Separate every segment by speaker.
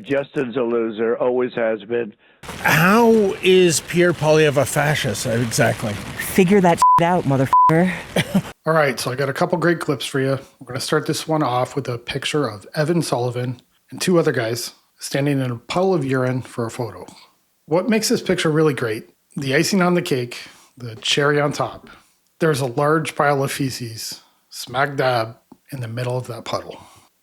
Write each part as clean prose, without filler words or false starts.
Speaker 1: Justin's a loser, always has been.
Speaker 2: How is Pierre Poilievre a fascist exactly?
Speaker 3: Figure that out, motherfucker.
Speaker 4: All right, so I got a couple great clips for you. We're going to start this one off with a picture of Evan Sullivan and two other guys standing in a puddle of urine for a photo. What makes this picture really great, the icing on the cake, the cherry on top, there's a large pile of feces smack dab in the middle of that puddle.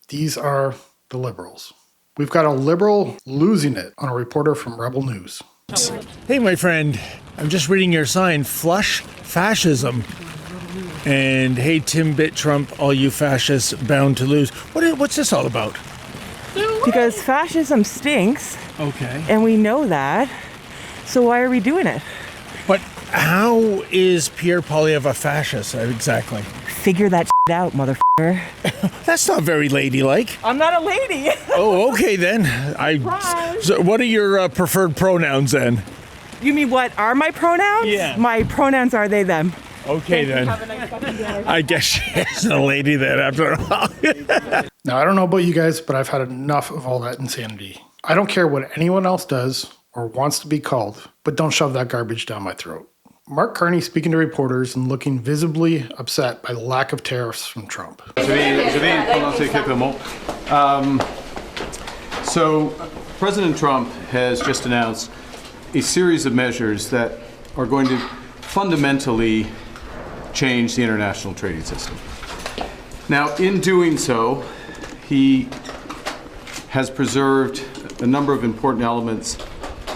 Speaker 4: These are the Liberals. We've got a Liberal losing it on a reporter from Rebel News.
Speaker 2: Hey, my friend, I'm just reading your sign, flush fascism. And hey, Timbit Trump, all you fascists bound to lose. What's this all about?
Speaker 3: Because fascism stinks.
Speaker 2: Okay.
Speaker 3: And we know that. So why are we doing it?
Speaker 2: But how is Pierre Poilievre a fascist exactly?
Speaker 3: Figure that out, motherfucker.
Speaker 2: That's not very ladylike.
Speaker 3: I'm not a lady.
Speaker 2: Oh, okay then. So what are your preferred pronouns then?
Speaker 3: You mean what are my pronouns?
Speaker 2: Yeah.
Speaker 3: My pronouns are they, them.
Speaker 2: Okay then. I guess she isn't a lady then after all.
Speaker 4: Now, I don't know about you guys, but I've had enough of all that insanity. I don't care what anyone else does or wants to be called, but don't shove that garbage down my throat. Mark Carney speaking to reporters and looking visibly upset by the lack of tariffs from Trump.
Speaker 5: So, President Trump has just announced a series of measures that are going to fundamentally change the international trading system. Now, in doing so, he has preserved a number of important elements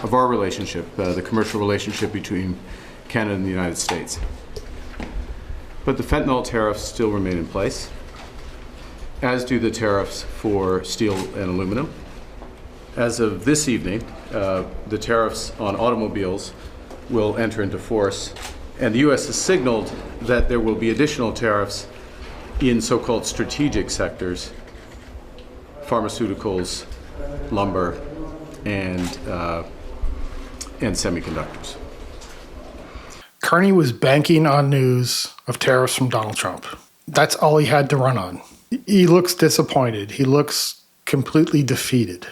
Speaker 5: of our relationship, the commercial relationship between Canada and the United States. But the fentanyl tariffs still remain in place, as do the tariffs for steel and aluminum. As of this evening, the tariffs on automobiles will enter into force, and the U.S. has signaled that there will be additional tariffs in so-called strategic sectors, pharmaceuticals, lumber, and semiconductors.
Speaker 4: Carney was banking on news of tariffs from Donald Trump. That's all he had to run on. He looks disappointed. He looks completely defeated.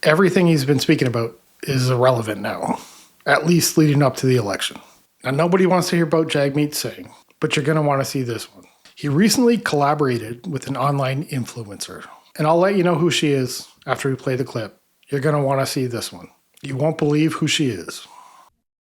Speaker 4: Everything he's been speaking about is irrelevant now, at least leading up to the election. Now, nobody wants to hear about Jagmeet Singh, but you're going to want to see this one. He recently collaborated with an online influencer, and I'll let you know who she is after we play the clip. You're going to want to see this one. You won't believe who she is.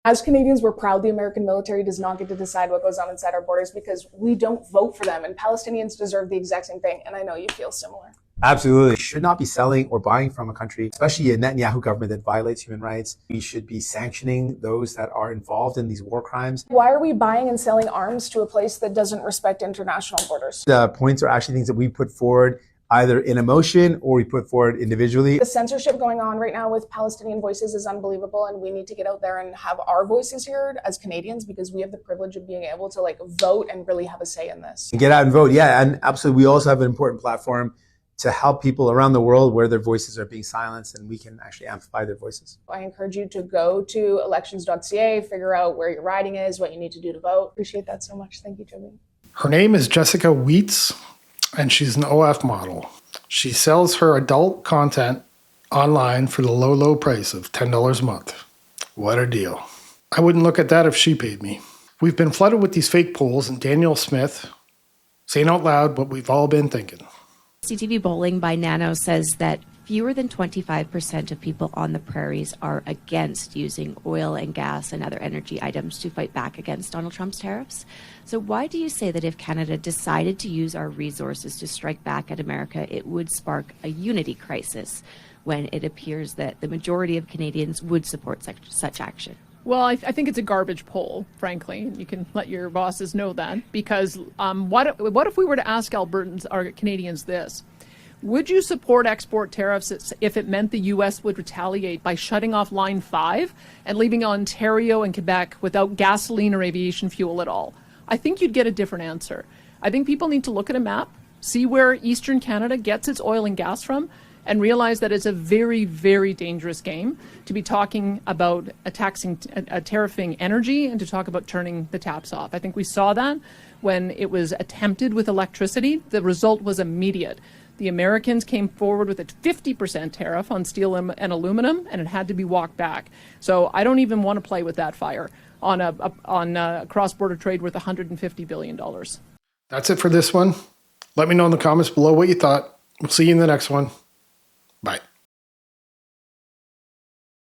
Speaker 6: As Canadians, we're proud the American military does not get to decide what goes on inside our borders because we don't vote for them, and Palestinians deserve the exact same thing, and I know you feel similar.
Speaker 7: Absolutely. Should not be selling or buying from a country, especially a Netanyahu government that violates human rights. We should be sanctioning those that are involved in these war crimes.
Speaker 6: Why are we buying and selling arms to a place that doesn't respect international borders?
Speaker 7: The points are actually things that we put forward either in a motion or we put forward individually.
Speaker 6: The censorship going on right now with Palestinian voices is unbelievable, and we need to get out there and have our voices heard as Canadians because we have the privilege of being able to vote and really have a say in this.
Speaker 7: Get out and vote. Yeah, and absolutely. We also have an important platform to help people around the world where their voices are being silenced, and we can actually amplify their voices.
Speaker 6: I encourage you to go to elections.ca, figure out where your riding is, what you need to do to vote. Appreciate that so much. Thank you, Jagmeet.
Speaker 4: Her name is Jessica Weitz, and she's an OF model. She sells her adult content online for the low, low price of $10 a month. What a deal. I wouldn't look at that if she paid me. We've been flooded with these fake polls, and Danielle Smith saying out loud what we've all been thinking.
Speaker 8: CTV Bowling by Nano says that fewer than 25% of people on the prairies are against using oil and gas and other energy items to fight back against Donald Trump's tariffs. So why do you say that if Canada decided to use our resources to strike back at America, it would spark a unity crisis when it appears that the majority of Canadians would support such action?
Speaker 9: Well, I think it's a garbage poll, frankly. You can let your bosses know that, because what if we were to ask Albertans or Canadians this? Would you support export tariffs if it meant the U.S. would retaliate by shutting off Line 5 and leaving Ontario and Quebec without gasoline or aviation fuel at all? I think you'd get a different answer. I think people need to look at a map, see where Eastern Canada gets its oil and gas from, and realize that it's a very, very dangerous game to be talking about tariffing energy and to talk about turning the taps off. I think we saw that when it was attempted with electricity. The result was immediate. The Americans came forward with a 50% tariff on steel and aluminum, and it had to be walked back. So I don't even want to play with that fire on a cross-border trade worth $150 billion.
Speaker 4: That's it for this one. Let me know in the comments below what you thought. We'll see you in the next one. Bye.